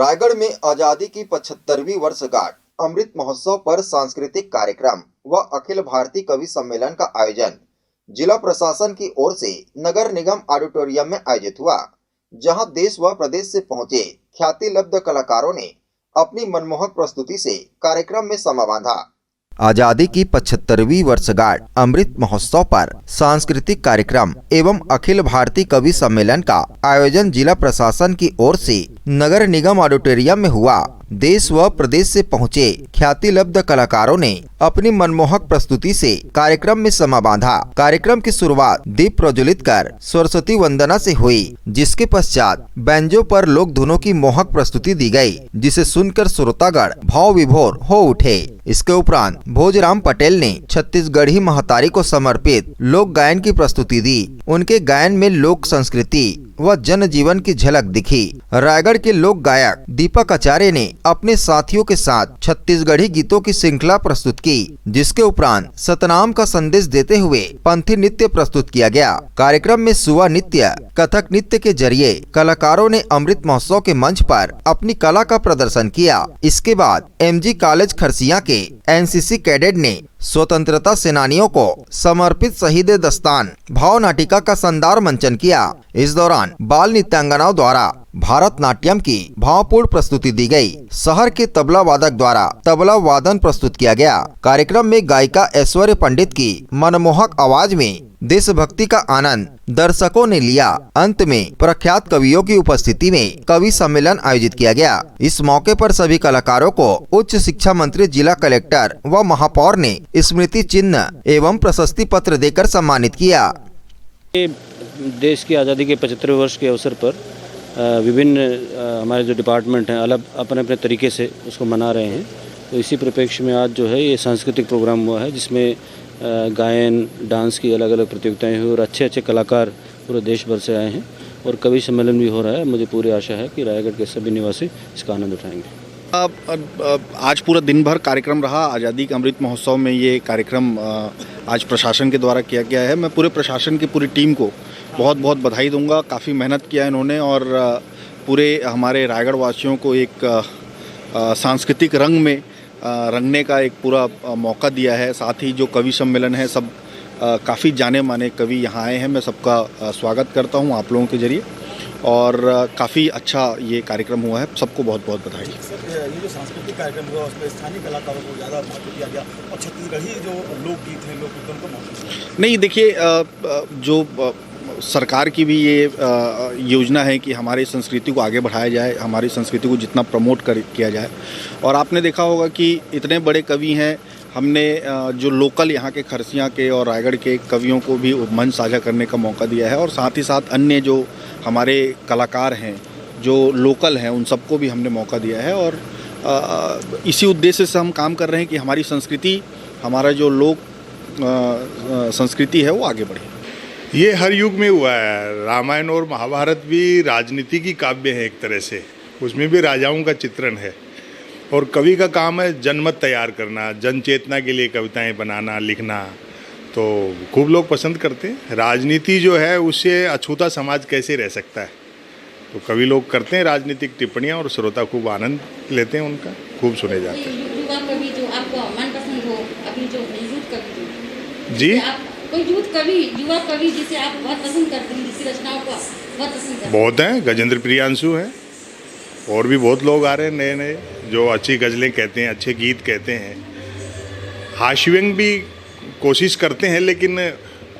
रायगढ़ में आजादी की 75वीं वर्षगांठ अमृत महोत्सव पर सांस्कृतिक कार्यक्रम व अखिल भारतीय कवि सम्मेलन का आयोजन जिला प्रशासन की ओर से नगर निगम ऑडिटोरियम में आयोजित हुआ, जहां देश व प्रदेश से पहुंचे ख्याति लब्ध कलाकारों ने अपनी मनमोहक प्रस्तुति से कार्यक्रम में समा बांधा। आजादी की 75वीं वर्षगांठ अमृत महोत्सव पर सांस्कृतिक कार्यक्रम एवं अखिल भारतीय कवि सम्मेलन का आयोजन जिला प्रशासन की ओर से नगर निगम ऑडिटोरियम में हुआ। देश व प्रदेश से पहुंचे ख्याति लब्ध कलाकारों ने अपनी मनमोहक प्रस्तुति से कार्यक्रम में समा बांधा। कार्यक्रम की शुरुआत दीप प्रज्वलित कर सरस्वती वंदना से हुई, जिसके पश्चात बैंजो पर लोक धुनों की मोहक प्रस्तुति दी गई, जिसे सुनकर श्रोतागण भाव विभोर हो उठे। इसके उपरांत भोजराम पटेल ने छत्तीसगढ़ी महतारी को समर्पित लोक गायन की प्रस्तुति दी। उनके गायन में लोक संस्कृति व जनजीवन की झलक दिखी। रायगढ़ के लोक गायक दीपक आचार्य ने अपने साथियों के साथ छत्तीसगढ़ी गीतों की श्रृंखला प्रस्तुत की, जिसके उपरांत सतनाम का संदेश देते हुए पंथी नृत्य प्रस्तुत किया गया। कार्यक्रम में सुवा नृत्य, कथक नृत्य के जरिए कलाकारों ने अमृत महोत्सव के मंच पर अपनी कला का प्रदर्शन किया। इसके बाद एमजी कॉलेज खरसिया के एनसीसी कैडेट ने स्वतंत्रता सेनानियों को समर्पित शहीद दस्तान भाव नाटिका का शानदार मंचन किया। इस दौरान बाल नृत्यांगनाओं द्वारा भारत नाट्यम की भावपूर्ण प्रस्तुति दी गई। शहर के तबला वादक द्वारा तबला वादन प्रस्तुत किया गया। कार्यक्रम में गायिका ऐश्वर्य पंडित की मनमोहक आवाज में देशभक्ति का आनंद दर्शकों ने लिया। अंत में प्रख्यात कवियों की उपस्थिति में कवि सम्मेलन आयोजित किया गया। इस मौके पर सभी कलाकारों को उच्च शिक्षा मंत्री, जिला कलेक्टर व महापौर ने स्मृति चिन्ह एवं प्रशस्ति पत्र देकर सम्मानित किया। देश की आज़ादी के 75वें वर्ष के अवसर पर विभिन्न हमारे जो डिपार्टमेंट हैं अलग अपने अपने तरीके से उसको मना रहे हैं। तो इसी परिप्रेक्ष्य में आज जो है ये सांस्कृतिक प्रोग्राम हुआ है, जिसमें गायन, डांस की अलग अलग प्रतियोगिताएं हुई और अच्छे अच्छे कलाकार पूरे देश भर से आए हैं और कवि सम्मेलन भी हो रहा है। मुझे पूरी आशा है कि रायगढ़ के सभी निवासी इसका आनंद उठाएंगे। आज पूरा दिन भर कार्यक्रम रहा। आज़ादी के अमृत महोत्सव में ये कार्यक्रम आज प्रशासन के द्वारा किया गया है। मैं पूरे प्रशासन की पूरी टीम को बहुत बहुत बधाई दूंगा। काफ़ी मेहनत किया इन्होंने और पूरे हमारे रायगढ़ वासियों को एक सांस्कृतिक रंग में रंगने का एक पूरा मौका दिया है। साथ ही जो कवि सम्मेलन है, सब काफ़ी जाने माने कवि यहाँ आए हैं। मैं सबका स्वागत करता हूँ आप लोगों के जरिए और काफ़ी अच्छा ये कार्यक्रम हुआ है। सबको बहुत बहुत बधाई। ये जो सांस्कृतिक कार्यक्रम हुआ उसमें स्थानीय कलाकारों को ज़्यादा महत्व दिया गया और छत्तीसगढ़ी जो लोकगीत हैं, लोक उनको महत्व नहीं। देखिए, जो सरकार की भी ये योजना है कि हमारी संस्कृति को आगे बढ़ाया जाए, हमारी संस्कृति को जितना प्रमोट किया जाए। और आपने देखा होगा कि इतने बड़े कवि हैं, हमने जो लोकल यहाँ के खरसिया के और रायगढ़ के कवियों को भी मंच साझा करने का मौका दिया है और साथ ही साथ अन्य जो हमारे कलाकार हैं जो लोकल हैं उन सबको भी हमने मौका दिया है। और इसी उद्देश्य से हम काम कर रहे हैं कि हमारी संस्कृति, हमारा जो लोक संस्कृति है वो आगे बढ़े। ये हर युग में हुआ है। रामायण और महाभारत भी राजनीति की काव्य है एक तरह से, उसमें भी राजाओं का चित्रण है और कवि का काम है जनमत तैयार करना, जन चेतना के लिए कविताएं बनाना, लिखना। तो खूब लोग पसंद करते हैं। राजनीति जो है उससे अछूता समाज कैसे रह सकता है, तो कवि लोग करते हैं राजनीतिक टिप्पणियाँ और श्रोता खूब आनंद लेते हैं, उनका खूब सुने जाते हैं। युवा कवि जो आपको मनपसंद हो, अभी जो यूथ कवि जी, कोई यूथ कवि, युवा कवि जिसे आप बहुत पसंद करते हैं, जिसकी रचनाओं को बहुत पसंद करते हैं? बहुत हैं। गजेंद्र प्रियांशु हैं और भी बहुत लोग आ रहे हैं नए नए जो अच्छी गज़लें कहते हैं, अच्छे गीत कहते हैं। हास्यव्यंग भी कोशिश करते हैं लेकिन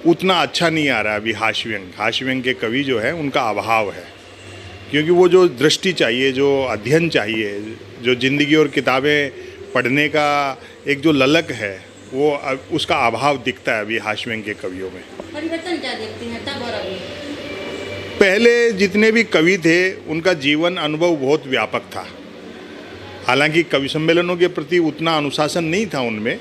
उतना अच्छा नहीं आ रहा अभी हास्यव्यंग के कवि जो है उनका अभाव है, क्योंकि वो जो दृष्टि चाहिए, जो अध्ययन चाहिए, जो ज़िंदगी और किताबें पढ़ने का एक जो ललक है, वो उसका अभाव दिखता है अभी हास्यव्यंग के कवियों में। परिवर्तन क्या देखते हैं तब और अभी? पहले जितने भी कवि थे उनका जीवन अनुभव बहुत व्यापक था। हालांकि कवि सम्मेलनों के प्रति उतना अनुशासन नहीं था उनमें।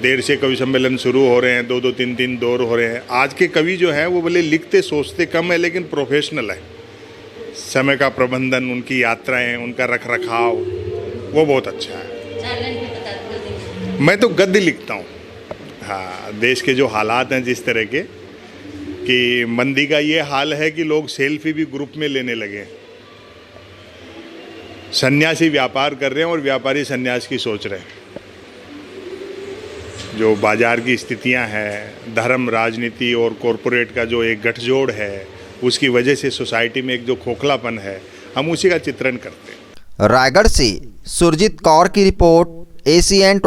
देर से कवि सम्मेलन शुरू हो रहे हैं, 2-2, 3-3 दौर हो रहे हैं। आज के कवि जो हैं वो भले लिखते सोचते कम है लेकिन प्रोफेशनल है। समय का प्रबंधन, उनकी यात्राएं, उनका रखरखाव वो बहुत अच्छा है। मैं तो गद्य लिखता हूँ। हाँ, देश के जो हालात हैं जिस तरह के कि मंदी का ये हाल है कि लोग सेल्फी भी ग्रुप में लेने लगे। सन्यासी व्यापार कर रहे हैं और व्यापारी सन्यास की सोच रहे हैं। जो बाजार की स्थितियां हैं, धर्म, राजनीति और कॉरपोरेट का जो एक गठजोड़ है, उसकी वजह से सोसाइटी में एक जो खोखलापन है, हम उसी का चित्रण करते हैं। रायगढ़ से सुरजीत कौर की रिपोर्ट, ACN